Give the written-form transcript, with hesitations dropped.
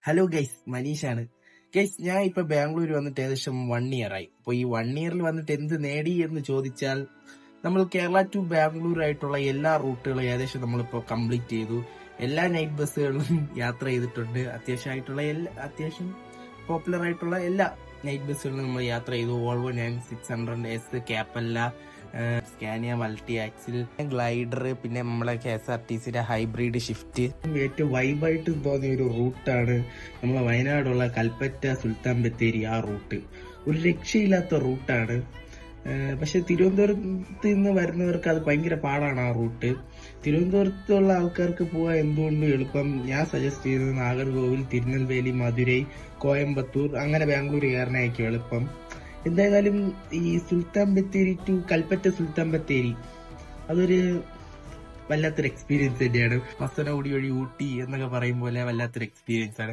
Hello guys, മനീഷാണ്. Guys, ഞാൻ ഇപ്പൊ ബാംഗ്ലൂർ വന്നിട്ട് ഏകദേശം 1 ഇയർ ആയി. അപ്പൊ ഈ 1 ഇയറിൽ വന്നിട്ട് എന്ത് നേടി എന്ന് ചോദിച്ചാൽ, നമ്മൾ കേരള ടു ബാംഗ്ലൂർ ആയിട്ടുള്ള എല്ലാ റൂട്ടുകളും ഏകദേശം നമ്മളിപ്പോ കംപ്ലീറ്റ് ചെയ്തു. എല്ലാ നൈറ്റ് ബസ്സുകളിലും യാത്ര ചെയ്തിട്ടുണ്ട്. അത്യാവശ്യം പോപ്പുലർ ആയിട്ടുള്ള എല്ലാ നൈറ്റ് ബസ്സുകളിലും നമ്മൾ യാത്ര ചെയ്തു. വോൾവോ 9600S, ക്യാപ്പല്ല, സ്കാനിയ മൾട്ടി ആക്സിൽ, ഗ്ലൈഡർ, പിന്നെ നമ്മളെ KSRTCയുടെ ഹൈബ്രിഡ് ഷിഫ്റ്റ്. ഏറ്റവും വൈബായിട്ട് തോന്നിയ ഒരു റൂട്ടാണ് നമ്മളെ വയനാടുള്ള കൽപ്പറ്റ സുൽത്താൻ ബത്തേരി. ആ റൂട്ട് ഒരു രക്ഷയില്ലാത്ത റൂട്ടാണ്. പക്ഷെ തിരുവനന്തപുരത്ത് നിന്ന് വരുന്നവർക്ക് അത് ഭയങ്കര പാടാണ് ആ റൂട്ട്. തിരുവനന്തപുരത്തുള്ള ആൾക്കാർക്ക് പോകാൻ എന്തുകൊണ്ടും എളുപ്പം. ഞാൻ സജസ്റ്റ് ചെയ്യുന്നത് നാഗർകോവിൽ, തിരുനെൽവേലി, മധുരൈ, കോയമ്പത്തൂർ, അങ്ങനെ ബാംഗ്ലൂർ കയറാനായിരിക്കും എളുപ്പം. എന്തായാലും ഈ സുൽത്താൻ ബത്തേരി ടു കൽപ്പറ്റ സുൽത്താൻ ബത്തേരി അതൊരു വല്ലാത്തൊരു എക്സ്പീരിയൻസ് തന്നെയാണ്. മസനഗുഡി വഴി ഊട്ടി എന്നൊക്കെ പറയും പോലെ വല്ലാത്തൊരു എക്സ്പീരിയൻസ് ആണ്.